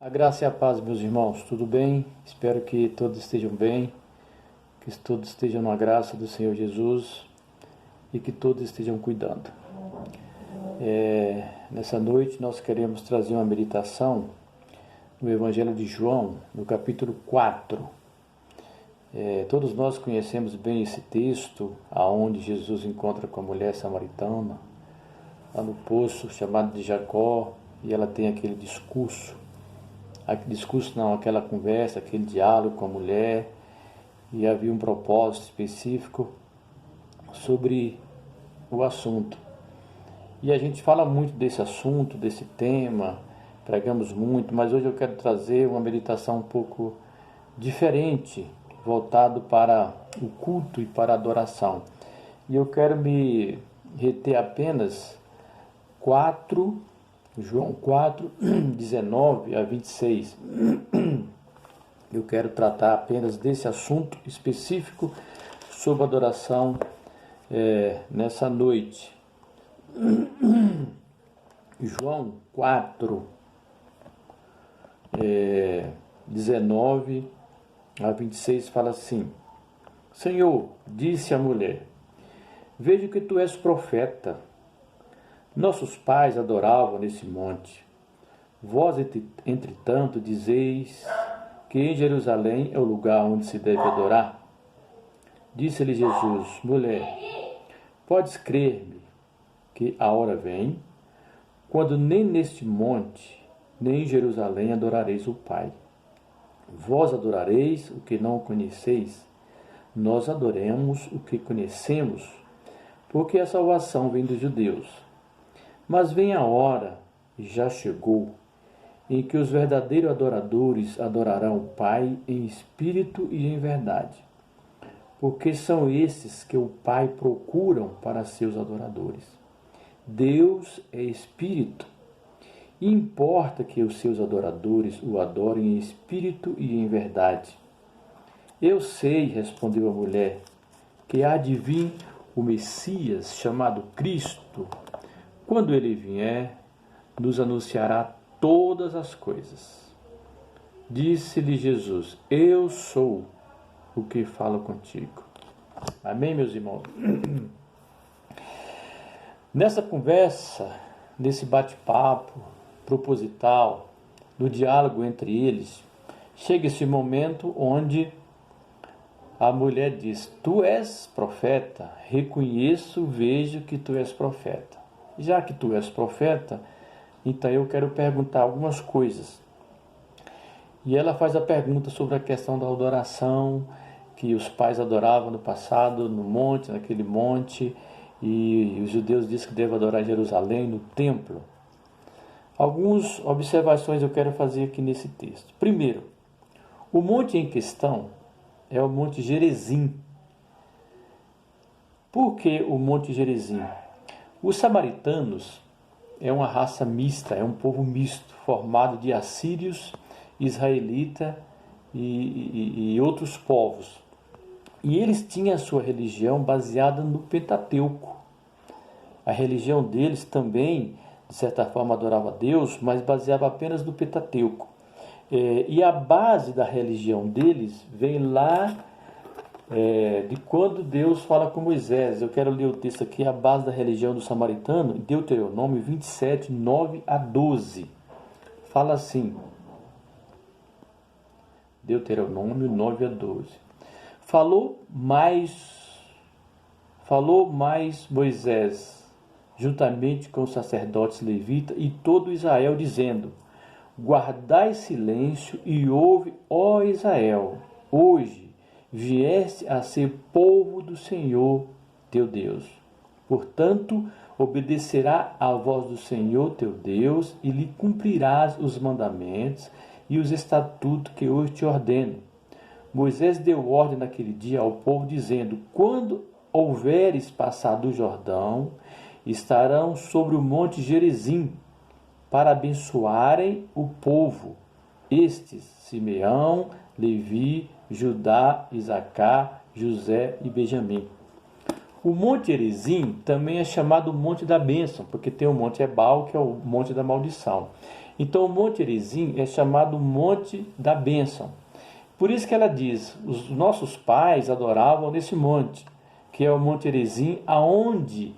A graça e a paz, meus irmãos, tudo bem? Espero que todos estejam bem, que todos estejam na graça do Senhor Jesus e que todos estejam cuidando. Nessa noite nós queremos trazer uma meditação no Evangelho de João, no capítulo 4. Todos nós conhecemos bem esse texto, aonde Jesus encontra com a mulher samaritana, lá no poço chamado de Jacó, e ela tem aquele discurso. Aquela conversa, aquele diálogo com a mulher, e havia um propósito específico sobre o assunto. E a gente fala muito desse assunto, desse tema, pregamos muito, mas hoje eu quero trazer uma meditação um pouco diferente, voltado para o culto e para a adoração. E eu quero me reter apenas João 4, 19 a 26. Eu quero tratar apenas desse assunto específico sobre adoração nessa noite. João 4, 19 a 26 fala assim: Senhor, disse a mulher, vejo que tu és profeta. Nossos pais adoravam nesse monte. Vós, entretanto, dizeis que em Jerusalém é o lugar onde se deve adorar. Disse-lhe Jesus, mulher, podes crer-me que a hora vem, quando nem neste monte, nem em Jerusalém adorareis o Pai. Vós adorareis o que não conheceis, nós adoremos o que conhecemos, porque a salvação vem dos judeus. Mas vem a hora, e já chegou, em que os verdadeiros adoradores adorarão o Pai em espírito e em verdade, porque são esses que o Pai procuram para seus adoradores. Deus é espírito, e importa que os seus adoradores o adorem em espírito e em verdade. Eu sei, respondeu a mulher, que há de vir o Messias, chamado Cristo. Quando ele vier, nos anunciará todas as coisas. Disse-lhe Jesus, eu sou o que falo contigo. Amém, meus irmãos? Nessa conversa, nesse bate-papo proposital, no diálogo entre eles, chega esse momento onde a mulher diz, tu és profeta, reconheço, vejo que tu és profeta. Já que tu és profeta, então eu quero perguntar algumas coisas. E ela faz a pergunta sobre a questão da adoração, que os pais adoravam no passado, no monte, naquele monte, e os judeus dizem que devem adorar em Jerusalém, no templo. Algumas observações eu quero fazer aqui nesse texto. Primeiro, o monte em questão é o Monte Gerizim. Por que o Monte Gerizim? Os samaritanos é uma raça mista, é um povo misto, formado de assírios, israelita e outros povos. E eles tinham a sua religião baseada no Pentateuco. A religião deles também, de certa forma, adorava a Deus, mas baseava apenas no Pentateuco. E a base da religião deles vem lá de quando Deus fala com Moisés. Eu quero ler o texto aqui, a base da religião do samaritano, Deuteronômio 27, 9 a 12. Fala assim, Deuteronômio 9 a 12. Falou mais Moisés, juntamente com os sacerdotes levitas e todo Israel, dizendo, guardai silêncio e ouve, ó Israel, hoje vieste a ser povo do Senhor teu Deus. Portanto, obedecerá à voz do Senhor teu Deus e lhe cumprirás os mandamentos e os estatutos que hoje te ordeno. Moisés deu ordem naquele dia ao povo, dizendo, quando houveres passado o Jordão, estarão sobre o monte Gerizim, para abençoarem o povo. Estes, Simeão, Levi, Judá, Isacar, José e Benjamim. O Monte Gerizim também é chamado Monte da Bênção, porque tem o Monte Ebal, que é o Monte da Maldição. Então o Monte Gerizim é chamado Monte da Bênção. Por isso que ela diz, os nossos pais adoravam nesse monte, que é o Monte Gerizim, aonde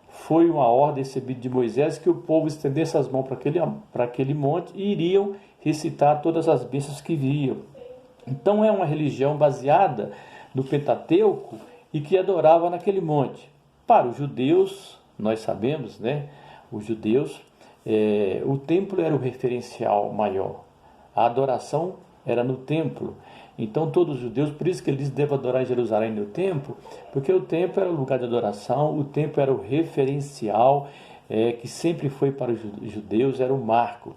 foi uma ordem recebida de Moisés que o povo estendesse as mãos para aquele monte e iriam recitar todas as bênçãos que viam. Então é uma religião baseada no Pentateuco e que adorava naquele monte. Para os judeus, nós sabemos, né? Os judeus, o templo era o referencial maior. A adoração era no templo. Então todos os judeus, por isso que eles devem adorar em Jerusalém no templo, porque o templo era o lugar de adoração, o templo era o referencial, que sempre foi para os judeus, era o marco.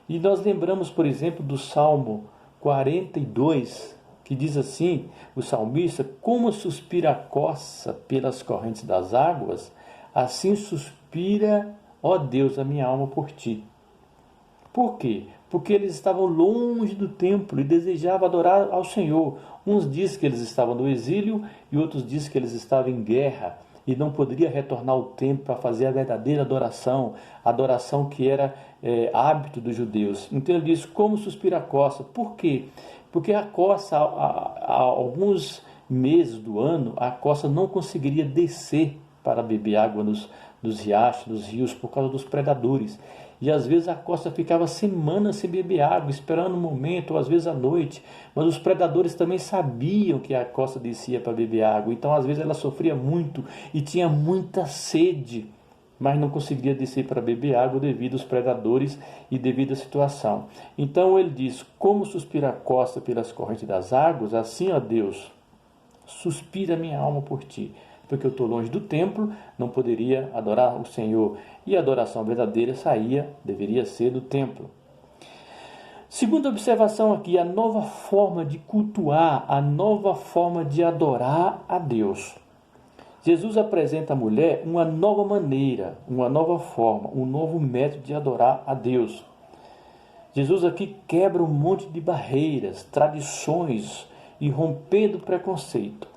E nós lembramos, por exemplo, do Salmo 42, que diz assim, o salmista: como suspira a corça pelas correntes das águas, assim suspira, ó Deus, a minha alma por ti. Por quê? Porque eles estavam longe do templo e desejavam adorar ao Senhor. Uns dizem que eles estavam no exílio e outros dizem que eles estavam em guerra e não poderia retornar ao templo para fazer a verdadeira adoração, a adoração que era hábito dos judeus. Então ele diz, como suspira a corça. Por quê? Porque a corça, há alguns meses do ano, a corça não conseguiria descer para beber água nos riachos, nos rios, por causa dos predadores. E às vezes a corça ficava semanas sem beber água, esperando um momento, ou às vezes à noite. Mas os predadores também sabiam que a corça descia para beber água. Então às vezes ela sofria muito e tinha muita sede, mas não conseguia descer para beber água devido aos predadores e devido à situação. Então ele diz, como suspira a corça pelas correntes das águas, assim, ó Deus, suspira minha alma por ti. Porque eu estou longe do templo, não poderia adorar o Senhor. E a adoração verdadeira deveria ser do templo. Segunda observação aqui, a nova forma de cultuar, a nova forma de adorar a Deus. Jesus apresenta à mulher uma nova maneira, uma nova forma, um novo método de adorar a Deus. Jesus aqui quebra um monte de barreiras, tradições e rompendo o preconceito.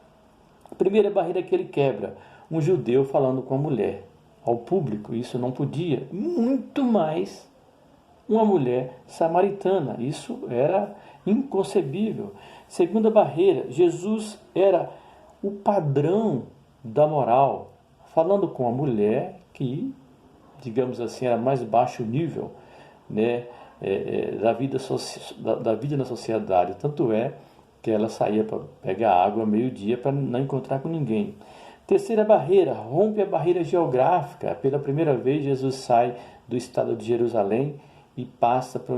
A primeira barreira que ele quebra, um judeu falando com a mulher. Ao público, isso não podia. Muito mais uma mulher samaritana. Isso era inconcebível. Segunda barreira, Jesus era o padrão da moral, falando com a mulher que, digamos assim, era mais baixo nível, né, da vida na sociedade. Tanto é que ela saía para pegar água meio-dia para não encontrar com ninguém. Terceira barreira, rompe a barreira geográfica. Pela primeira vez, Jesus sai do estado de Jerusalém e passa para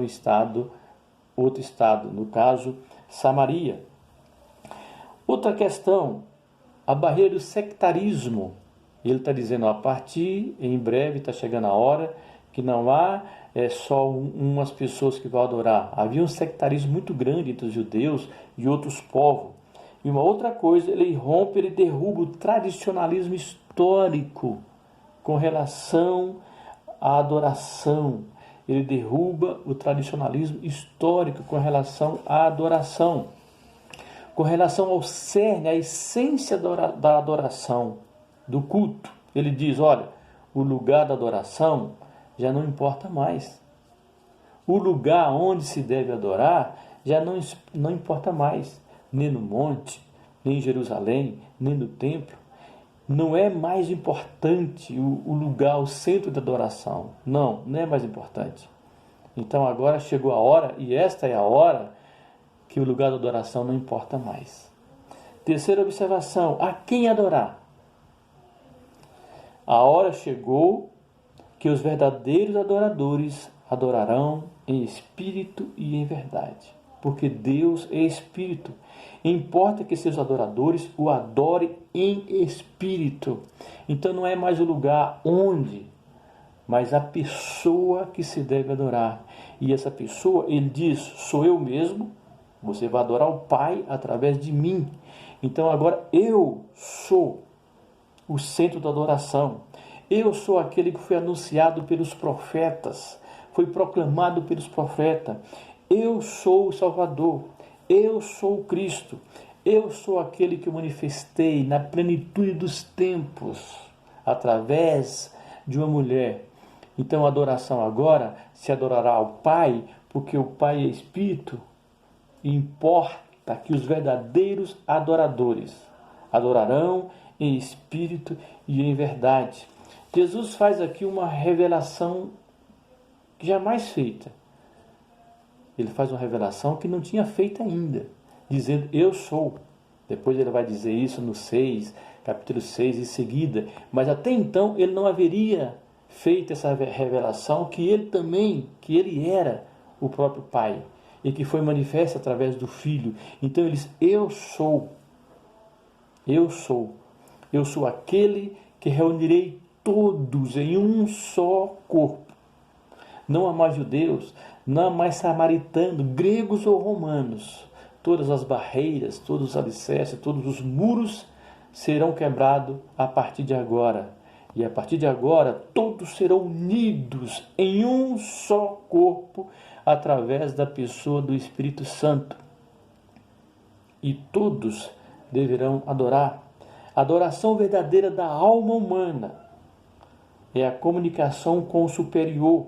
outro estado, no caso, Samaria. Outra questão, a barreira do sectarismo. Ele está dizendo, a partir, em breve, está chegando a hora que não há só umas pessoas que vão adorar. Havia um sectarismo muito grande entre os judeus e outros povos. E uma outra coisa, ele derruba o tradicionalismo histórico com relação à adoração. Ele derruba o tradicionalismo histórico com relação à adoração. Com relação ao cerne, à essência da adoração, do culto. Ele diz, olha, o lugar da adoração já não importa mais. O lugar onde se deve adorar já não importa mais. Nem no monte, nem em Jerusalém, nem no templo. Não é mais importante o lugar, o centro da adoração. Não é mais importante. Então agora chegou a hora, e esta é a hora, que o lugar da adoração não importa mais. Terceira observação, a quem adorar? A hora chegou que os verdadeiros adoradores adorarão em espírito e em verdade. Porque Deus é espírito. Importa que seus adoradores o adorem em espírito. Então não é mais o lugar onde, mas a pessoa que se deve adorar. E essa pessoa, ele diz, sou eu mesmo, você vai adorar o Pai através de mim. Então agora eu sou o centro da adoração. Eu sou aquele que foi anunciado pelos profetas, foi proclamado pelos profetas. Eu sou o Salvador, eu sou o Cristo, eu sou aquele que eu manifestei na plenitude dos tempos, através de uma mulher. Então a adoração agora se adorará ao Pai, porque o Pai é Espírito, e importa que os verdadeiros adoradores adorarão em espírito e em verdade. Jesus faz aqui uma revelação jamais feita. Ele faz uma revelação que não tinha feita ainda, dizendo: eu sou. Depois ele vai dizer isso no 6, capítulo 6 em seguida. Mas até então ele não haveria feito essa revelação que ele era o próprio Pai, e que foi manifesta através do Filho. Então ele diz: eu sou. Eu sou. Eu sou aquele que reunirei todos em um só corpo. Não há mais judeus, não há mais samaritanos, gregos ou romanos. Todas as barreiras, todos os alicerces, todos os muros serão quebrados a partir de agora. E a partir de agora, todos serão unidos em um só corpo através da pessoa do Espírito Santo. E todos deverão adorar. A adoração verdadeira da alma humana é a comunicação com o superior,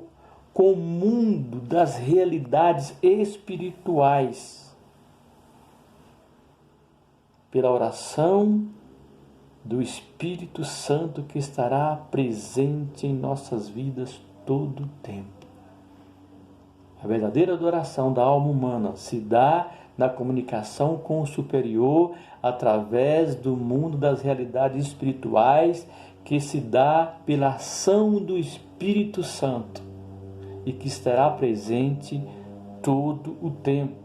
com o mundo das realidades espirituais, pela oração do Espírito Santo que estará presente em nossas vidas todo o tempo. A verdadeira adoração da alma humana se dá na comunicação com o superior através do mundo das realidades espirituais, que se dá pela ação do Espírito Santo e que estará presente todo o tempo.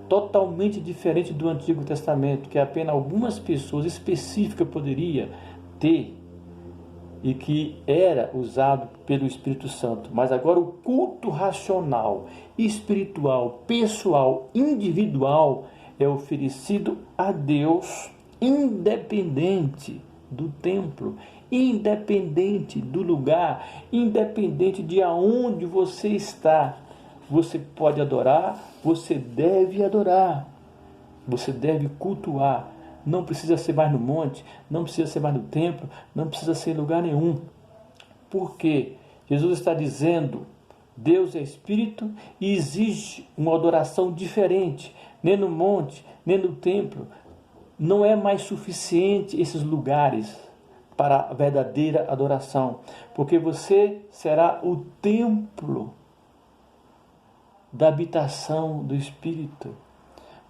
Totalmente diferente do Antigo Testamento, que apenas algumas pessoas específicas poderiam ter e que era usado pelo Espírito Santo. Mas agora o culto racional, espiritual, pessoal, individual é oferecido a Deus, independente do templo, independente do lugar, independente de aonde você está. Você pode adorar, você deve adorar, você deve cultuar. Não precisa ser mais no monte, não precisa ser mais no templo, não precisa ser em lugar nenhum. Por quê? Jesus está dizendo: Deus é Espírito e exige uma adoração diferente. Nem no monte, nem no templo. Não é mais suficiente esses lugares para a verdadeira adoração, porque você será o templo da habitação do Espírito.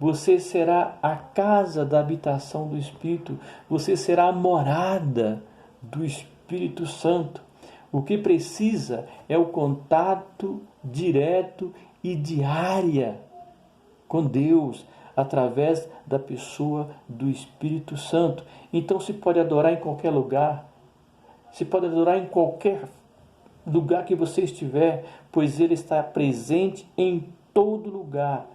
Você será a casa da habitação do Espírito. Você será a morada do Espírito Santo. O que precisa é o contato direto e diário com Deus, através da pessoa do Espírito Santo. Então se pode adorar em qualquer lugar. Se pode adorar em qualquer lugar que você estiver, pois Ele está presente em todo lugar,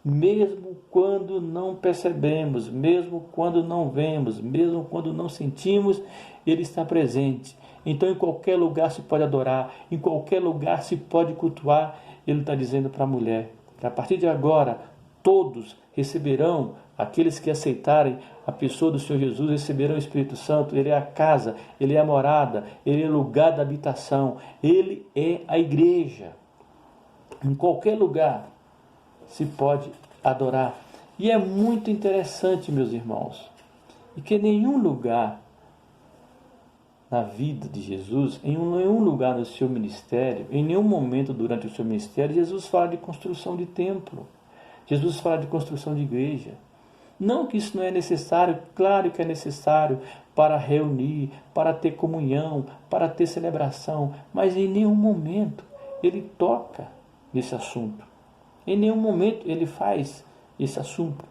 mesmo quando não percebemos, mesmo quando não vemos, mesmo quando não sentimos, Ele está presente. Então em qualquer lugar se pode adorar, em qualquer lugar se pode cultuar. Ele está dizendo para a mulher que a partir de agora todos receberão, aqueles que aceitarem a pessoa do Senhor Jesus, receberão o Espírito Santo. Ele é a casa, Ele é a morada, Ele é o lugar da habitação, Ele é a igreja. Em qualquer lugar se pode adorar. E é muito interessante, meus irmãos, e que nenhum lugar na vida de Jesus, em nenhum lugar no seu ministério, em nenhum momento durante o seu ministério, Jesus fala de construção de templo. Jesus fala de construção de igreja. Não que isso não é necessário, claro que é necessário para reunir, para ter comunhão, para ter celebração, mas em nenhum momento ele toca nesse assunto. Em nenhum momento ele faz esse assunto.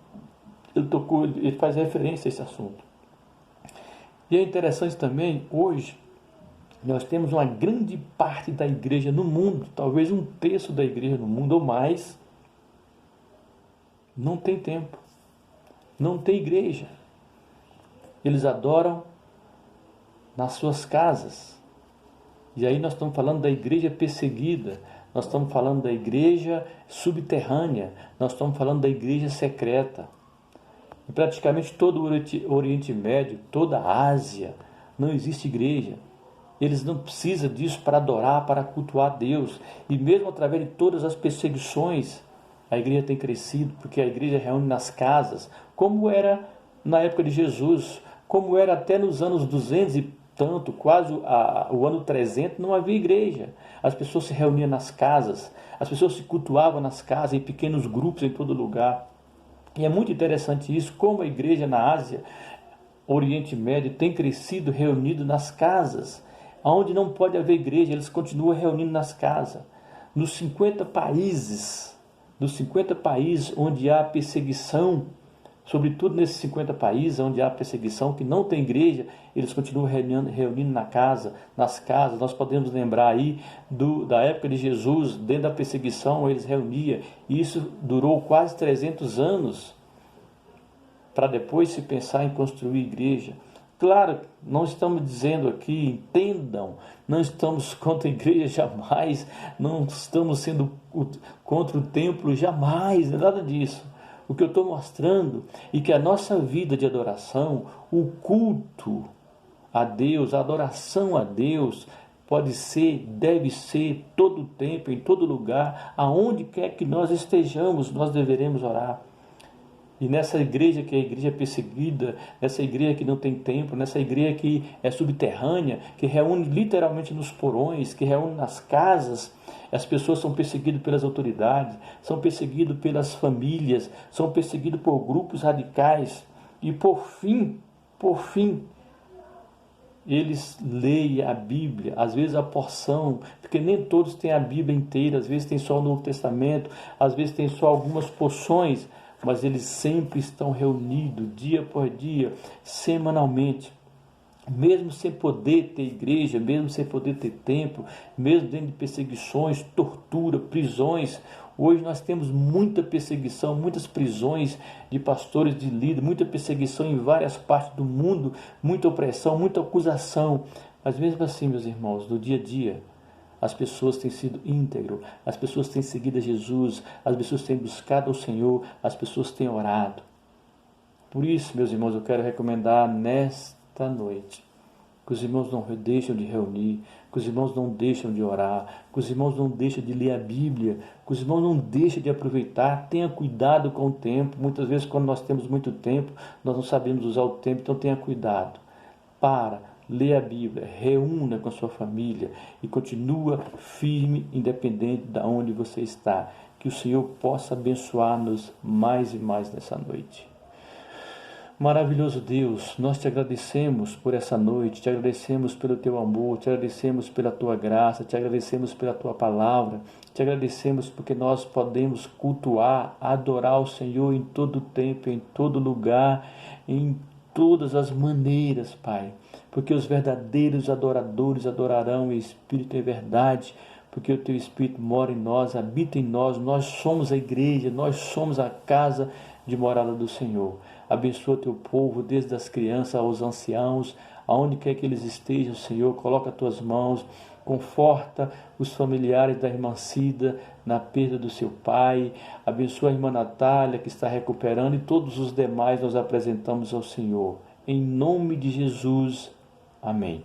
Ele faz referência a esse assunto. E é interessante também, hoje, nós temos uma grande parte da igreja no mundo, talvez 1/3 da igreja no mundo ou mais, não tem templo, não tem igreja. Eles adoram nas suas casas. E aí nós estamos falando da igreja perseguida, nós estamos falando da igreja subterrânea, nós estamos falando da igreja secreta. Em praticamente todo o Oriente Médio, toda a Ásia, não existe igreja. Eles não precisam disso para adorar, para cultuar a Deus. E mesmo através de todas as perseguições, a igreja tem crescido, porque a igreja reúne nas casas, como era na época de Jesus, como era até nos anos 200 e tanto, quase o ano 300, não havia igreja. As pessoas se reuniam nas casas, as pessoas se cultuavam nas casas, em pequenos grupos em todo lugar. E é muito interessante isso, como a igreja na Ásia, Oriente Médio, tem crescido reunido nas casas. Onde não pode haver igreja, eles continuam reunindo nas casas. Nos 50 países onde há perseguição, sobretudo nesses 50 países onde há perseguição, que não tem igreja, eles continuam reunindo nas casas. Nós podemos lembrar aí da época de Jesus, dentro da perseguição, eles reuniam, e isso durou quase 300 anos, para depois se pensar em construir igreja. Claro, não estamos dizendo aqui, entendam, não estamos contra a igreja jamais, não estamos sendo contra o templo jamais, nada disso. O que eu estou mostrando é que a nossa vida de adoração, o culto a Deus, a adoração a Deus, pode ser, deve ser, todo o tempo, em todo lugar, aonde quer que nós estejamos, nós deveremos orar. E nessa igreja que é a igreja perseguida, nessa igreja que não tem templo, nessa igreja que é subterrânea, que reúne literalmente nos porões, que reúne nas casas, as pessoas são perseguidas pelas autoridades, são perseguidas pelas famílias, são perseguidas por grupos radicais. E por fim, eles leem a Bíblia, às vezes a porção, porque nem todos têm a Bíblia inteira, às vezes tem só o Novo Testamento, às vezes tem só algumas porções, mas eles sempre estão reunidos, dia por dia, semanalmente, mesmo sem poder ter igreja, mesmo sem poder ter templo, mesmo dentro de perseguições, tortura, prisões. Hoje nós temos muita perseguição, muitas prisões de pastores, de líderes, muita perseguição em várias partes do mundo, muita opressão, muita acusação. Mas mesmo assim, meus irmãos, no dia a dia, as pessoas têm sido íntegras, as pessoas têm seguido a Jesus, as pessoas têm buscado ao Senhor, as pessoas têm orado. Por isso, meus irmãos, eu quero recomendar nesta noite que os irmãos não deixam de reunir, que os irmãos não deixam de orar, que os irmãos não deixam de ler a Bíblia, que os irmãos não deixam de aproveitar. Tenha cuidado com o tempo. Muitas vezes, quando nós temos muito tempo, nós não sabemos usar o tempo, então tenha cuidado. Lê a Bíblia, reúna com a sua família e continua firme, independente de onde você está. Que o Senhor possa abençoar-nos mais e mais nessa noite. Maravilhoso Deus, nós te agradecemos por essa noite, te agradecemos pelo teu amor, te agradecemos pela tua graça, te agradecemos pela tua palavra, te agradecemos porque nós podemos cultuar, adorar o Senhor em todo tempo, em todo lugar, em todas as maneiras, Pai, porque os verdadeiros adoradores adorarão em espírito e verdade, porque o teu Espírito mora em nós, habita em nós, nós somos a igreja, nós somos a casa de morada do Senhor. Abençoa teu povo, desde as crianças aos anciãos, aonde quer que eles estejam, Senhor, coloca as tuas mãos, conforta os familiares da irmã Cida na perda do seu pai, abençoa a irmã Natália que está recuperando e todos os demais nós apresentamos ao Senhor. Em nome de Jesus, amém.